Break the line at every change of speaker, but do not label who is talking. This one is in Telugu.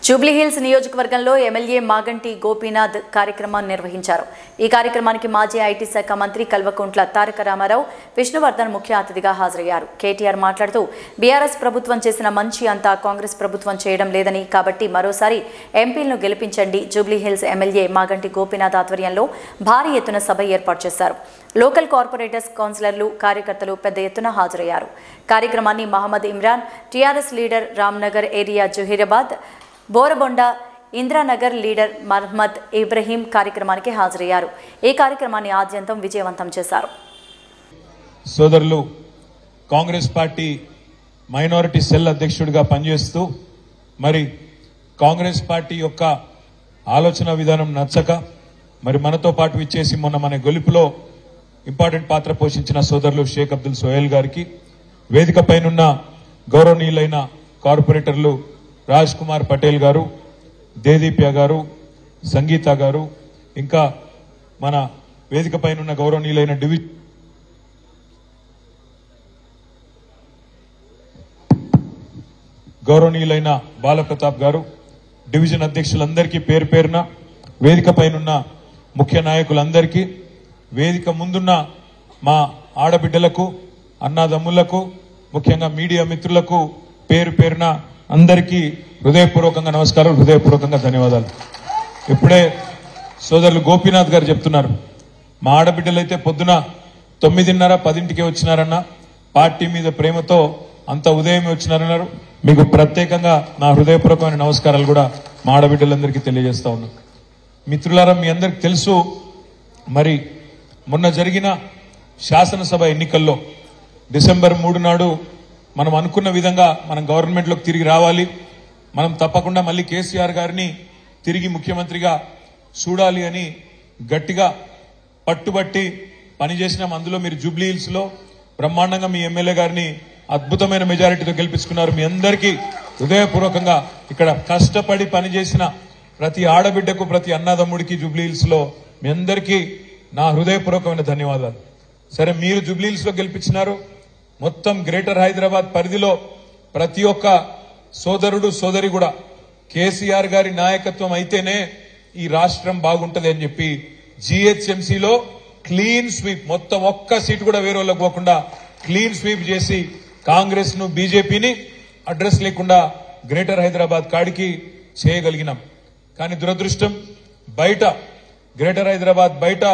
జూబ్లీహిల్స్ నియోజకవర్గంలో ఎమ్మెల్యే మాగంటి గోపీనాథ్ కార్యక్రమాన్ని నిర్వహించారు. ఈ కార్యక్రమానికి మాజీ ఐటీ శాఖ మంత్రి కల్వకుంట్ల తారక రామారావు, విష్ణువర్ధన్ ముఖ్య అతిథిగా హాజరయ్యారు. కేటీఆర్ మాట్లాడుతూ బీఆర్ఎస్ ప్రభుత్వం చేసిన మంచి అంతా కాంగ్రెస్ ప్రభుత్వం చేయడం లేదని, కాబట్టి మరోసారి ఎంపీలను గెలిపించండి. జూబ్లీహిల్స్ ఎమ్మెల్యే మాగంటి గోపీనాథ్ ఆధ్వర్యంలో భారీ ఎత్తున సభ ఏర్పాటు చేశారు. లోకల్ కార్పొరేటర్స్, కౌన్సిలర్లు, కార్యకర్తలు పెద్ద ఎత్తున హాజరయ్యారు. కార్యక్రమాన్ని Mohammed Imran, TRS leader Ramnagar area Zaheerabad, Borabanda, Indranagar leader Mohammed Ibrahim కార్యక్రమానికి హాజరయ్యారు. ఈ కార్యక్రమాన్ని ఆద్యంతం విజయవంతం చేశారు.
సోదరులు, కాంగ్రెస్ పార్టీ మైనారిటీ సెల్ అధ్యక్షుడిగా పనిచేస్తూ మరి కాంగ్రెస్ పార్టీ యొక్క ఆలోచన విధానం నచ్చక మరి మనతో పాటు విచ్చేసి మొన్న మన గెలుపులో ఇంపార్టెంట్ పాత్ర పోషించిన సోదరులు షేక్ అబ్దుల్ సోహెల్ గారికి, వేదిక పైనున్న గౌరవనీయులైన కార్పొరేటర్లు రాజ్ కుమార్ పటేల్ గారు, దేదీప్య గారు, సంగీత గారు, ఇంకా మన వేదిక పైనున్న గౌరవనీయులైన గౌరవనీయులైన బాలప్రతాప్ గారు, డివిజన్ అధ్యక్షులందరికీ పేరు పేరున, వేదిక పైనున్న ముఖ్య నాయకులందరికీ, వేదిక ముందున్న మా ఆడబిడ్డలకు, అన్నాదమ్ములకు, ముఖ్యంగా మీడియా మిత్రులకు పేరు పేరున అందరికీ హృదయపూర్వకంగా నమస్కారం, హృదయపూర్వకంగా ధన్యవాదాలు. ఇప్పుడే సోదరులు గోపీనాథ్ గారు చెప్తున్నారు, మా ఆడబిడ్డలైతే పొద్దున 9:30, 10ంటికే వచ్చినారన్న, పార్టీ మీద ప్రేమతో అంత ఉదయమే వచ్చినారన్నారు. మీకు ప్రత్యేకంగా నా హృదయపూర్వకమైన నమస్కారాలు కూడా మా ఆడబిడ్డలందరికీ తెలియజేస్తా ఉన్నా. మిత్రులారా, మీ అందరికి తెలుసు, మరి మొన్న జరిగిన శాసనసభ ఎన్నికల్లో డిసెంబర్ 3 నాడు మనం అనుకున్న విధంగా మనం గవర్నమెంట్లోకి తిరిగి రావాలి, మనం తప్పకుండా మళ్ళీ కేసీఆర్ గారిని తిరిగి ముఖ్యమంత్రిగా చూడాలి అని గట్టిగా పట్టుబట్టి పనిచేసినాం. అందులో మీరు జూబ్లీహిల్స్ లో బ్రహ్మాండంగా మీ ఎమ్మెల్యే గారిని అద్భుతమైన మెజారిటీతో గెలిపించుకున్నారు. మీ అందరికీ హృదయపూర్వకంగా, ఇక్కడ కష్టపడి పనిచేసిన ప్రతి ఆడబిడ్డకు, ప్రతి అన్నదమ్ముడికి జూబ్లీహిల్స్ లో మీ అందరికీ నా హృదయపూర్వకమైన ధన్యవాదాలు. సరే, మీరు జూబ్లీహిల్స్ లో గెలిపించినారు. మొత్తం గ్రేటర్ హైదరాబాద్ పరిధిలో ప్రతి ఒక్క సోదరుడు, సోదరి కూడా కేసీఆర్ గారి నాయకత్వం అయితేనే ఈ రాష్ట్రం బాగుంటది అని చెప్పి జీహెచ్ఎంసీలో క్లీన్ స్వీప్, మొత్తం ఒక్క సీటు కూడా వేరే వాళ్ళకి పోకుండా క్లీన్ స్వీప్ చేసి కాంగ్రెస్ ను, బీజేపీని అడ్రస్ లేకుండా గ్రేటర్ హైదరాబాద్ కాడికి చేయగలిగినాం. కానీ దురదృష్టం, బయట గ్రేటర్ హైదరాబాద్ బయట